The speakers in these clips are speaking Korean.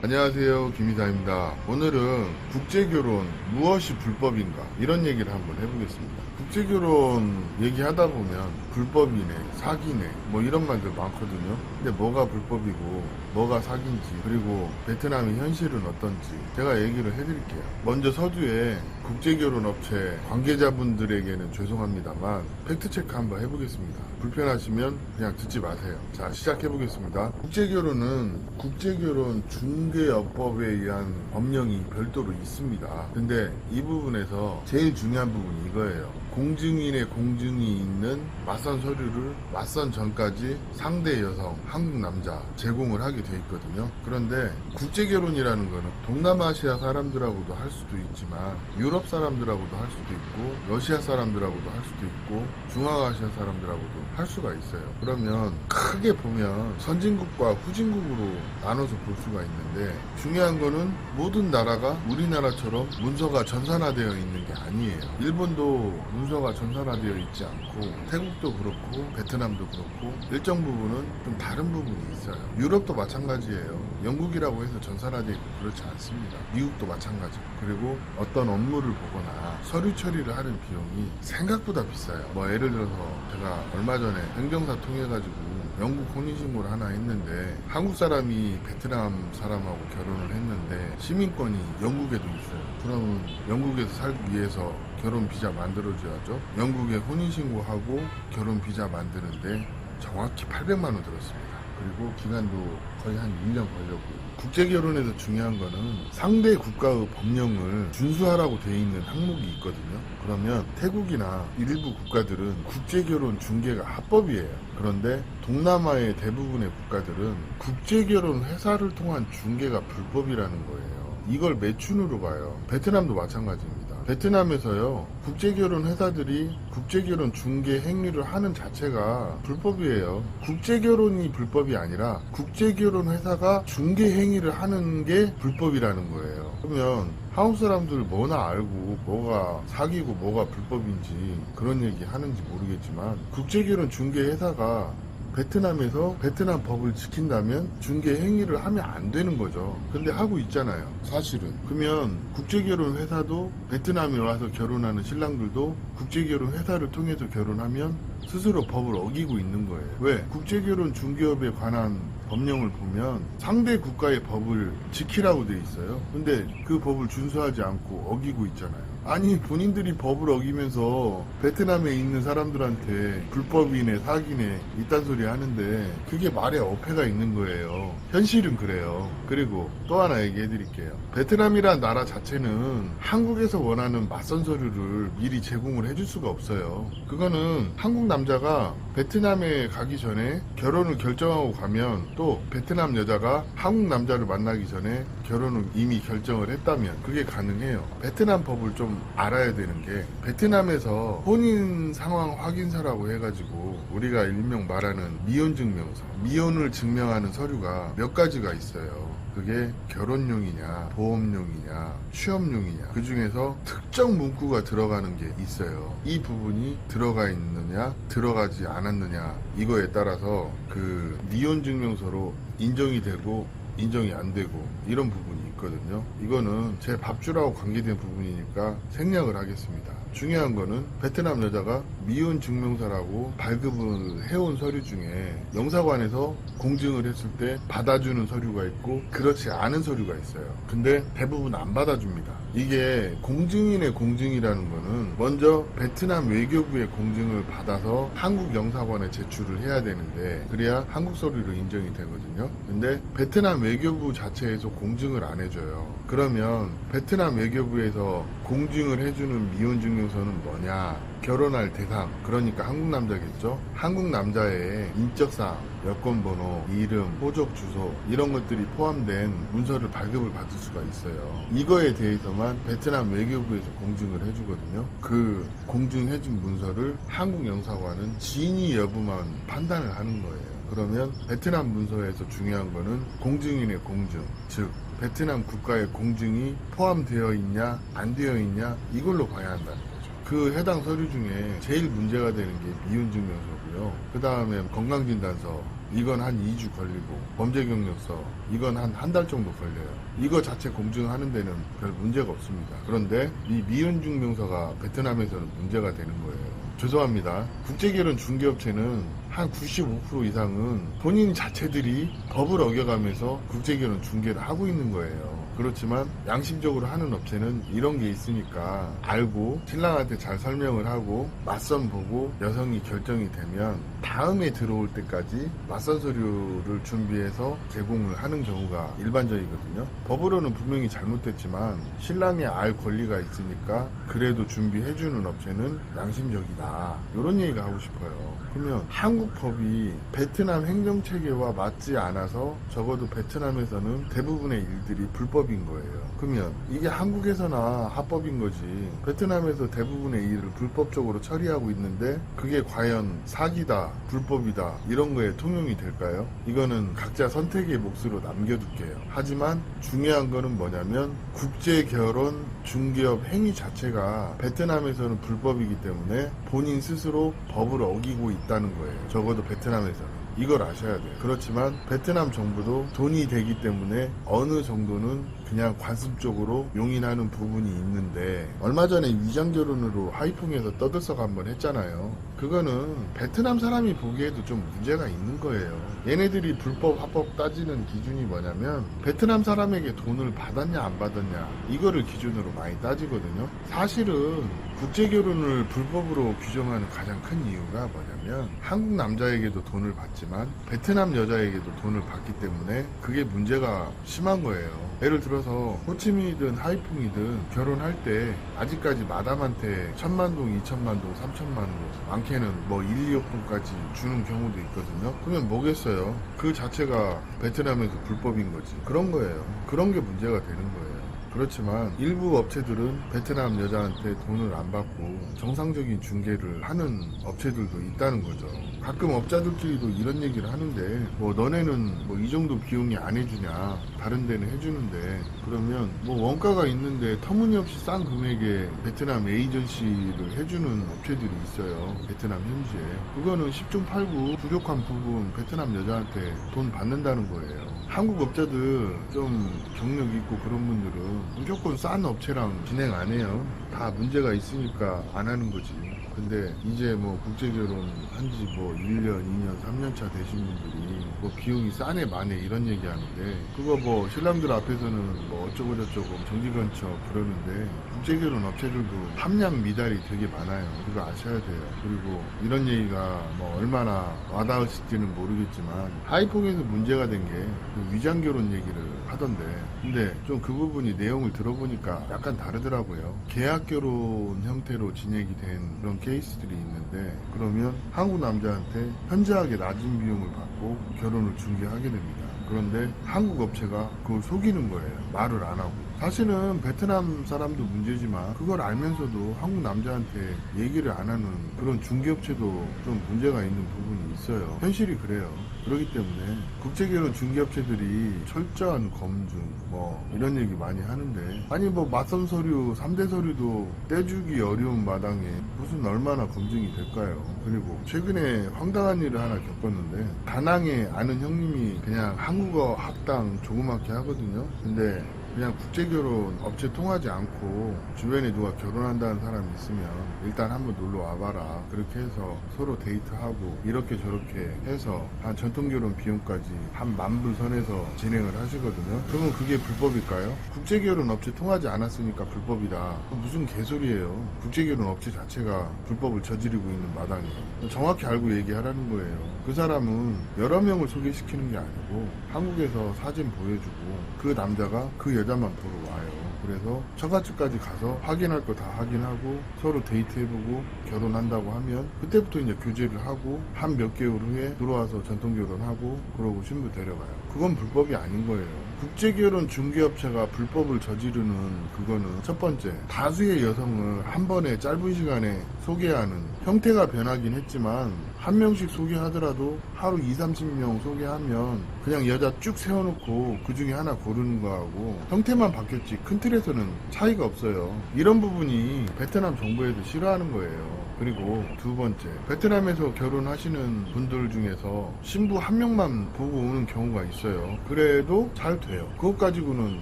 안녕하세요, 김이사입니다. 오늘은 국제결혼 무엇이 불법인가 이런 얘기를 한번 해보겠습니다. 국제결혼 얘기하다 보면 불법이네, 사기네 뭐 이런 말들 많거든요. 근데 뭐가 불법이고 뭐가 사기인지, 그리고 베트남의 현실은 어떤지 제가 얘기를 해드릴게요. 먼저 서두에 국제결혼 업체 관계자분들에게는 죄송합니다만 팩트체크 한번 해보겠습니다. 불편하시면 그냥 듣지 마세요. 자, 시작해보겠습니다. 국제결혼은 국제결혼 중개업법에 의한 법령이 별도로 있습니다. 근데 이 부분에서 제일 중요한 부분이 이거예요. 공증인의 공증이 있는 맞선 서류를 맞선 전까지 상대 여성, 한국 남자 제공을 하게 돼 있거든요. 그런데 국제결혼이라는 거는 동남아시아 사람들하고도 할 수도 있지만 유럽 사람들하고도 할 수도 있고 러시아 사람들하고도 할 수도 있고 중앙아시아 사람들하고도 할 수가 있어요. 그러면 크게 보면 선진국과 후진국으로 나눠서 볼 수가 있는데, 중요한 거는 모든 나라가 우리나라처럼 문서가 전산화되어 있는 게 아니에요. 일본도 문서가 전산화되어 있지 않고, 태국도 그렇고 베트남도 그렇고 일정 부분은 좀 다른 부분이 있어요. 유럽도 마찬가지예요. 영국이라고 해서 전산화되어 있고 그렇지 않습니다. 미국도 마찬가지. 그리고 어떤 업무를 보거나 서류 처리를 하는 비용이 생각보다 비싸요. 뭐 예를 들어서 제가 얼마 전에 행정사 통해가지고 영국 혼인신고를 하나 했는데, 한국 사람이 베트남 사람하고 결혼을 했는데 시민권이 영국에도 있어요. 그러면 영국에서 살기 위해서 결혼 비자 만들어줘야죠. 영국에 혼인신고하고 결혼 비자 만드는데 정확히 800만 원 들었습니다. 그리고 기간도 거의 한 1년 걸렸고요. 국제결혼에서 중요한 거는 상대 국가의 법령을 준수하라고 돼 있는 항목이 있거든요. 그러면 태국이나 일부 국가들은 국제결혼 중개가 합법이에요. 그런데 동남아의 대부분의 국가들은 국제결혼 회사를 통한 중개가 불법이라는 거예요. 이걸 매춘으로 봐요. 베트남도 마찬가지입니다. 베트남에서요, 국제결혼 회사들이 국제결혼 중개 행위를 하는 자체가 불법이에요. 국제결혼이 불법이 아니라 국제결혼 회사가 중개 행위를 하는 게 불법이라는 거예요. 그러면 한국 사람들 뭐나 알고 뭐가 사기고 뭐가 불법인지 그런 얘기 하는지 모르겠지만, 국제결혼 중개 회사가 베트남에서 베트남 법을 지킨다면 중개 행위를 하면 안 되는 거죠. 근데 하고 있잖아요, 사실은. 그러면 국제결혼 회사도 베트남에 와서 결혼하는 신랑들도 국제결혼 회사를 통해서 결혼하면 스스로 법을 어기고 있는 거예요. 왜? 국제결혼 중개업에 관한 법령을 보면 상대 국가의 법을 지키라고 돼 있어요. 근데 그 법을 준수하지 않고 어기고 있잖아요. 아니, 본인들이 법을 어기면서 베트남에 있는 사람들한테 불법이네 사기네 이딴 소리 하는데 그게 말에 어폐가 있는 거예요. 현실은 그래요. 그리고 또 하나 얘기해 드릴게요. 베트남이란 나라 자체는 한국에서 원하는 맞선 서류를 미리 제공을 해줄 수가 없어요. 그거는 한국 남자가 베트남에 가기 전에 결혼을 결정하고 가면, 또 베트남 여자가 한국 남자를 만나기 전에 결혼을 이미 결정을 했다면 그게 가능해요. 베트남 법을 좀 알아야 되는 게, 베트남에서 혼인 상황 확인서라고 해가지고 우리가 일명 말하는 미혼증명서, 미혼을 증명하는 서류가 몇 가지가 있어요. 그게 결혼용이냐, 보험용이냐, 취업용이냐, 그 중에서 특정 문구가 들어가는 게 있어요. 이 부분이 들어가 있느냐, 들어가지 않았느냐, 이거에 따라서 그 미혼증명서로 인정이 되고 인정이 안 되고 이런 부분이 있거든요. 이거는 제 밥줄하고 관계된 부분이니까 생략을 하겠습니다. 중요한 거는 베트남 여자가 미혼 증명서라고 발급을 해온 서류 중에 영사관에서 공증을 했을 때 받아주는 서류가 있고 그렇지 않은 서류가 있어요. 근데 대부분 안 받아줍니다. 이게 공증인의 공증이라는 거는 먼저 베트남 외교부의 공증을 받아서 한국 영사관에 제출을 해야 되는데, 그래야 한국 서류로 인정이 되거든요. 근데 베트남 외교부 자체에서 공증을 안 해줘요. 그러면 베트남 외교부에서 공증을 해주는 미혼증명서는 뭐냐? 결혼할 대상, 그러니까 한국 남자겠죠. 한국 남자의 인적사항, 여권번호, 이름, 호적 주소 이런 것들이 포함된 문서를 발급을 받을 수가 있어요. 이거에 대해서만 베트남 외교부에서 공증을 해주거든요. 그 공증해준 문서를 한국 영사관은 진위 여부만 판단을 하는 거예요. 그러면 베트남 문서에서 중요한 거는 공증인의 공증, 즉 베트남 국가의 공증이 포함되어 있냐 안 되어 있냐 이걸로 봐야 한다는 거죠. 그 해당 서류 중에 제일 문제가 되는 게 미혼증명서고요. 그 다음에 건강진단서, 이건 한 2주 걸리고, 범죄 경력서 이건 한 달 정도 걸려요. 이거 자체 공증하는 데는 별 문제가 없습니다. 그런데 이 미혼증명서가 베트남에서는 문제가 되는 거예요. 죄송합니다. 국제결혼 중개업체는 한 95% 이상은 본인 자체들이 법을 어겨가면서 국제결혼 중개를 하고 있는 거예요. 그렇지만 양심적으로 하는 업체는 이런 게 있으니까 알고 신랑한테 잘 설명을 하고 맞선 보고 여성이 결정이 되면 다음에 들어올 때까지 맞선 서류를 준비해서 제공을 하는 경우가 일반적이거든요. 법으로는 분명히 잘못됐지만 신랑이 알 권리가 있으니까 그래도 준비해주는 업체는 양심적이다. 이런 얘기가 하고 싶어요. 그러면 한국 법이 베트남 행정체계와 맞지 않아서 적어도 베트남에서는 대부분의 일들이 불법인 거예요. 그러면 이게 한국에서나 합법인 거지 베트남에서 대부분의 일을 불법적으로 처리하고 있는데 그게 과연 사기다, 불법이다 이런 거에 통용이 될까요? 이거는 각자 선택의 몫으로 남겨둘게요. 하지만 중요한 거는 뭐냐면 국제결혼 중개업 행위 자체가 베트남에서는 불법이기 때문에 본인 스스로 법을 어기고 있다는 거예요. 적어도 베트남에서는. 이걸 아셔야 돼요. 그렇지만 베트남 정부도 돈이 되기 때문에 어느 정도는 그냥 관습적으로 용인하는 부분이 있는데 얼마 전에 위장결혼으로 하이퐁에서 떠들썩 한번 했잖아요. 그거는 베트남 사람이 보기에도 좀 문제가 있는 거예요. 얘네들이 불법 합법 따지는 기준이 뭐냐면 베트남 사람에게 돈을 받았냐 안 받았냐 이거를 기준으로 많이 따지거든요. 사실은 국제결혼을 불법으로 규정하는 가장 큰 이유가 뭐냐면 한국 남자에게도 돈을 받지만 베트남 여자에게도 돈을 받기 때문에 그게 문제가 심한 거예요. 예를 들어서 호치민이든 하이퐁이든 결혼할 때 아직까지 마담한테 1,000만 동, 2,000만 동, 3,000만 동 많게는 뭐 1, 2억 동까지 주는 경우도 있거든요. 그러면 뭐겠어요? 그 자체가 베트남에서 불법인 거지. 그런 거예요. 그런 게 문제가 되는 거예요. 그렇지만 일부 업체들은 베트남 여자한테 돈을 안 받고 정상적인 중개를 하는 업체들도 있다는 거죠. 가끔 업자들끼리도 이런 얘기를 하는데 뭐 너네는 뭐 이 정도 비용이 안 해주냐 다른 데는 해주는데 그러면 뭐 원가가 있는데 터무니없이 싼 금액에 베트남 에이전시를 해주는 업체들이 있어요. 베트남 현지에. 그거는 10중 8구 부족한 부분 베트남 여자한테 돈 받는다는 거예요. 한국 업자들 좀 경력 있고 그런 분들은 무조건 싼 업체랑 진행 안 해요. 다 문제가 있으니까 안 하는 거지. 근데 이제 뭐 국제결혼 한지 뭐 1년, 2년, 3년 차 되신 분들이 뭐 비용이 싸네 마네 이런 얘기 하는데 그거 뭐 신랑들 앞에서는 뭐 어쩌고저쩌고 정기건축 그러는데 국제결혼 업체들도 함량 미달이 되게 많아요. 그거 아셔야 돼요. 그리고 이런 얘기가 뭐 얼마나 와닿으실지는 모르겠지만 하이퐁에서 문제가 된 게 위장결혼 얘기를 하던데 근데 좀 그 부분이 내용을 들어보니까 약간 다르더라고요. 계약결혼 형태로 진행이 된 그런 케이스들이 있는데 그러면 한국 남자한테 현저하게 낮은 비용을 받고 결혼을 중개하게 됩니다. 그런데 한국 업체가 그걸 속이는 거예요. 말을 안 하고. 사실은 베트남 사람도 문제지만 그걸 알면서도 한국 남자한테 얘기를 안 하는 그런 중개업체도 좀 문제가 있는 부분이 있어요. 현실이 그래요. 그렇기 때문에 국제결혼 중개업체들이 철저한 검증 뭐 이런 얘기 많이 하는데 아니 뭐 맞선 서류 3대 서류도 떼주기 어려운 마당에 무슨 얼마나 검증이 될까요? 그리고 최근에 황당한 일을 하나 겪었는데 다낭에 아는 형님이 그냥 한국어 학당 조그맣게 하거든요. 근데 그냥 국제결혼 업체 통하지 않고 주변에 누가 결혼한다는 사람이 있으면 일단 한번 놀러 와봐라. 그렇게 해서 서로 데이트하고 이렇게 저렇게 해서 한 전통결혼 비용까지 한 10,000불 선에서 진행을 하시거든요. 그러면 그게 불법일까요? 국제결혼 업체 통하지 않았으니까 불법이다. 무슨 개소리예요. 국제결혼 업체 자체가 불법을 저지르고 있는 마당에 정확히 알고 얘기하라는 거예요. 그 사람은 여러 명을 소개시키는 게 아니고 한국에서 사진 보여주고 그 남자가 그 여자만 보러 와요. 그래서 처갓집까지 가서 확인할 거 다 확인하고 서로 데이트해보고 결혼한다고 하면 그때부터 이제 교제를 하고 한 몇 개월 후에 들어와서 전통결혼하고 그러고 신부 데려가요. 그건 불법이 아닌 거예요. 국제결혼 중개업체가 불법을 저지르는 그거는 첫 번째 다수의 여성을 한 번에 짧은 시간에 소개하는 형태가 변하긴 했지만 한 명씩 소개하더라도 하루 2, 30명 소개하면 그냥 여자 쭉 세워놓고 그 중에 하나 고르는 거하고 형태만 바뀌었지 큰 틀에서는 차이가 없어요. 이런 부분이 베트남 정부에도 싫어하는 거예요. 그리고 두 번째, 베트남에서 결혼하시는 분들 중에서 신부 한 명만 보고 오는 경우가 있어요. 그래도 잘 돼요. 그것 가지고는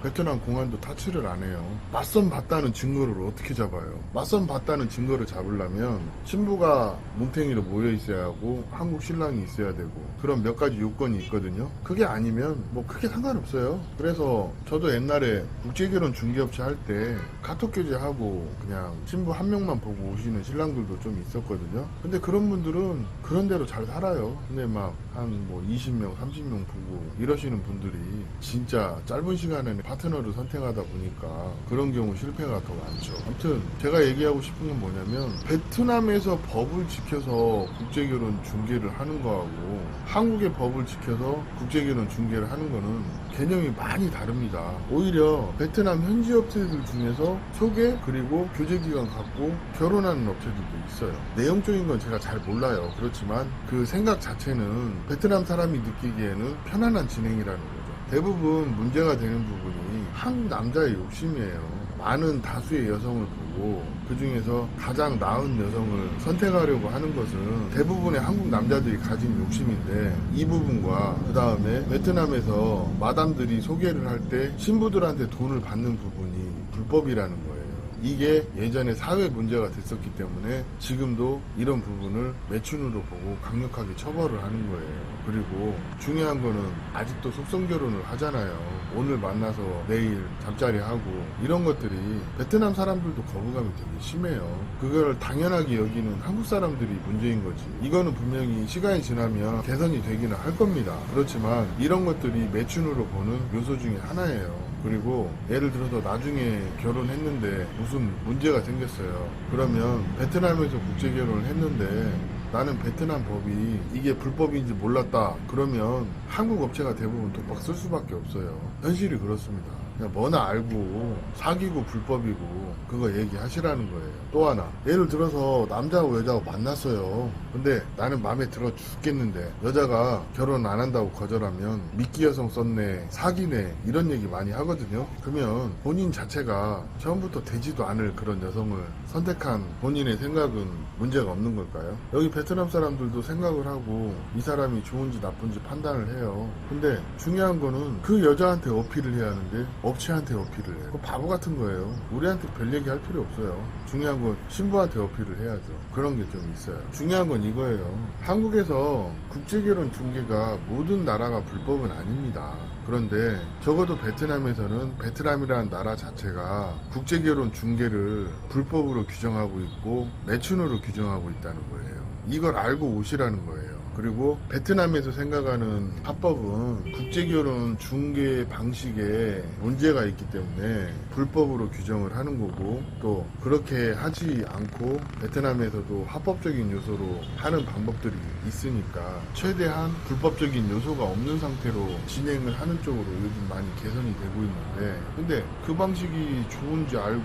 베트남 공안도 타치를 안 해요. 맞선 봤다는 증거를 어떻게 잡아요? 맞선 봤다는 증거를 잡으려면 신부가 뭉탱이로 모여 있어야 하고 한국 신랑이 있어야 되고 그런 몇 가지 요건이 있거든요. 그게 아니면 뭐 크게 상관없어요. 그래서 저도 옛날에 국제결혼 중개업체 할 때 카톡 교제하고 그냥 신부 한 명만 보고 오시는 신랑들도 좀 있었거든요. 근데 그런 분들은 그런 대로 잘 살아요. 근데 막 한 뭐 20명, 30명 보고 이러시는 분들이 진짜 짧은 시간에 파트너를 선택하다 보니까 그런 경우 실패가 더 많죠. 아무튼 제가 얘기하고 싶은 건 뭐냐면 베트남에서 법을 지켜서 국제결혼 중개를 하는 거하고 한국의 법을 지켜서 국제결혼 중개를 하는 거는 개념이 많이 다릅니다. 오히려 베트남 현지 업체들 중에서 소개 그리고 교제기간 갖고 결혼하는 업체들도 있어요. 내용적인 건 제가 잘 몰라요. 그렇지만 그 생각 자체는 베트남 사람이 느끼기에는 편안한 진행이라는 거죠. 대부분 문제가 되는 부분이 한국 남자의 욕심이에요. 많은 다수의 여성을 보고 그 중에서 가장 나은 여성을 선택하려고 하는 것은 대부분의 한국 남자들이 가진 욕심인데 이 부분과 그 다음에 베트남에서 마담들이 소개를 할 때 신부들한테 돈을 받는 부분이 불법이라는 거예요. 이게 예전에 사회 문제가 됐었기 때문에 지금도 이런 부분을 매춘으로 보고 강력하게 처벌을 하는 거예요. 그리고 중요한 거는 아직도 속성 결혼을 하잖아요. 오늘 만나서 내일 잠자리 하고 이런 것들이 베트남 사람들도 거부감이 되게 심해요. 그걸 당연하게 여기는 한국 사람들이 문제인 거지. 이거는 분명히 시간이 지나면 개선이 되기는 할 겁니다. 그렇지만 이런 것들이 매춘으로 보는 요소 중에 하나예요. 그리고 예를 들어서 나중에 결혼했는데 무슨 문제가 생겼어요. 그러면 베트남에서 국제결혼을 했는데 나는 베트남 법이 이게 불법인지 몰랐다. 그러면 한국 업체가 대부분 독박 쓸 수밖에 없어요. 현실이 그렇습니다. 그냥 뭐나 알고 사귀고 불법이고 그거 얘기하시라는 거예요. 또 하나, 예를 들어서 남자하고 여자하고 만났어요. 근데 나는 마음에 들어 죽겠는데 여자가 결혼 안 한다고 거절하면 미끼 여성 썼네, 사귀네 이런 얘기 많이 하거든요. 그러면 본인 자체가 처음부터 되지도 않을 그런 여성을 선택한 본인의 생각은 문제가 없는 걸까요? 여기 베트남 사람들도 생각을 하고 이 사람이 좋은지 나쁜지 판단을 해요. 근데 중요한 거는 그 여자한테 어필을 해야 하는데 업체한테 어필을 해요. 바보 같은 거예요. 우리한테 별 얘기 할 필요 없어요. 중요한 건 신부한테 어필을 해야죠. 그런 게 좀 있어요. 중요한 건 이거예요. 한국에서 국제결혼 중개가 모든 나라가 불법은 아닙니다. 그런데 적어도 베트남에서는 베트남이라는 나라 자체가 국제결혼 중개를 불법으로 규정하고 있고 매춘으로 규정하고 있다는 거예요. 이걸 알고 오시라는 거예요. 그리고 베트남에서 생각하는 합법은 국제결혼 중개 방식에 문제가 있기 때문에 불법으로 규정을 하는 거고 또 그렇게 하지 않고 베트남에서도 합법적인 요소로 하는 방법들이 있으니까 최대한 불법적인 요소가 없는 상태로 진행을 하는 쪽으로 요즘 많이 개선이 되고 있는데 근데 그 방식이 좋은지 알고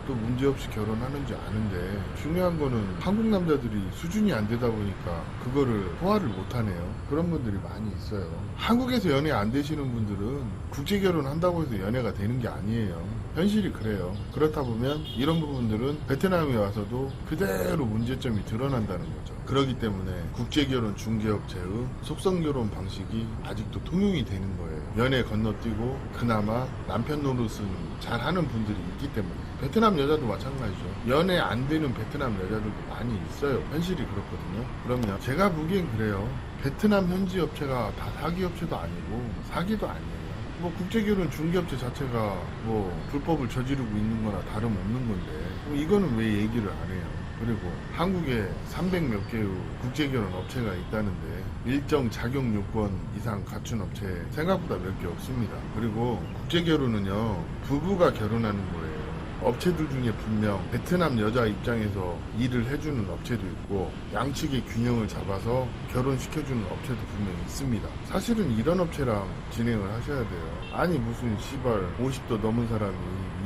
또 문제없이 결혼하는지 아는데 중요한 거는 한국 남자들이 수준이 안 되다 보니까 그거를 소화를 못하네요. 그런 분들이 많이 있어요. 한국에서 연애 안 되시는 분들은 국제결혼 한다고 해서 연애가 되는 게 아니에요. 현실이 그래요. 그렇다 보면 이런 부분들은 베트남에 와서도 그대로 문제점이 드러난다는 거죠. 그렇기 때문에 국제결혼 중개업체의 속성결혼 방식이 아직도 통용이 되는 거예요. 연애 건너뛰고 그나마 남편 노릇은 잘하는 분들이 있기 때문에 베트남 여자도 마찬가지죠. 연애 안 되는 베트남 여자들도 많이 있어요. 현실이 그렇거든요. 그러면 제가 보기엔 그래요. 베트남 현지 업체가 다 사기 업체도 아니고 사기도 아니에요. 뭐 국제결혼 중개업체 자체가 뭐 불법을 저지르고 있는 거나 다름없는 건데 이거는 왜 얘기를 안 해요. 그리고 한국에 300몇 개의 국제결혼 업체가 있다는데 일정 자격 요건 이상 갖춘 업체 생각보다 몇 개 없습니다. 그리고 국제결혼은요 부부가 결혼하는 거예요. 업체들 중에 분명 베트남 여자 입장에서 일을 해주는 업체도 있고 양측의 균형을 잡아서 결혼시켜주는 업체도 분명히 있습니다. 사실은 이런 업체랑 진행을 하셔야 돼요. 아니 무슨 시발 50도 넘은 사람이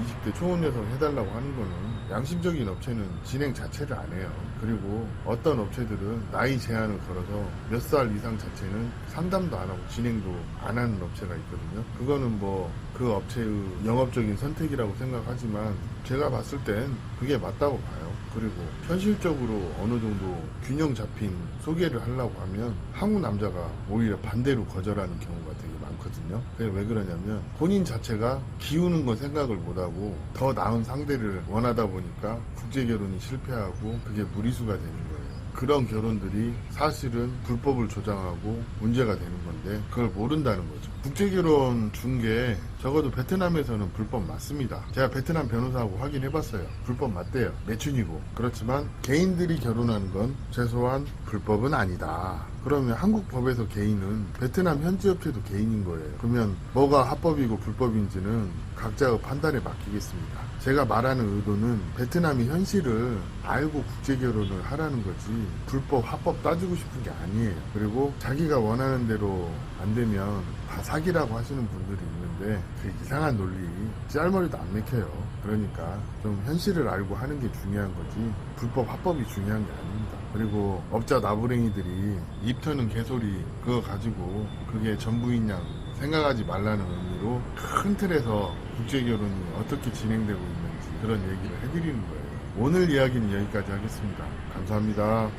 20대 초혼 여성 해달라고 하는 거는 양심적인 업체는 진행 자체를 안 해요. 그리고 어떤 업체들은 나이 제한을 걸어서 몇 살 이상 자체는 상담도 안 하고 진행도 안 하는 업체가 있거든요. 그거는 뭐 그 업체의 영업적인 선택이라고 생각하지만 제가 봤을 땐 그게 맞다고 봐요. 그리고 현실적으로 어느 정도 균형 잡힌 소개를 하려고 하면 한국 남자가 오히려 반대로 거절하는 경우가 되게 많거든요. 그게 왜 그러냐면 본인 자체가 기우는 건 생각을 못하고 더 나은 상대를 원하다 보니까 국제결혼이 실패하고 그게 무리수가 되는 거예요. 그런 결혼들이 사실은 불법을 조장하고 문제가 되는 건데 그걸 모른다는 거죠. 국제결혼 중개 적어도 베트남에서는 불법 맞습니다. 제가 베트남 변호사하고 확인해봤어요. 불법 맞대요. 매춘이고. 그렇지만 개인들이 결혼하는 건 최소한 불법은 아니다. 그러면 한국 법에서 개인은 베트남 현지 업체도 개인인 거예요. 그러면 뭐가 합법이고 불법인지는 각자의 판단에 맡기겠습니다. 제가 말하는 의도는 베트남이 현실을 알고 국제결혼을 하라는 거지 불법 합법 따지고 싶은 게 아니에요. 그리고 자기가 원하는 대로 안 되면 다 사기라고 하시는 분들이 있는데 그 이상한 논리 짤머리도 안 맥혀요. 그러니까 좀 현실을 알고 하는 게 중요한 거지 불법 합법이 중요한 게 아닙니다. 그리고 업자 나부랭이들이 입 터는 개소리 그거 가지고 그게 전부인 양 생각하지 말라는 의미로 큰 틀에서 국제결혼이 어떻게 진행되고 있는지 그런 얘기를 해드리는 거예요. 오늘 이야기는 여기까지 하겠습니다. 감사합니다.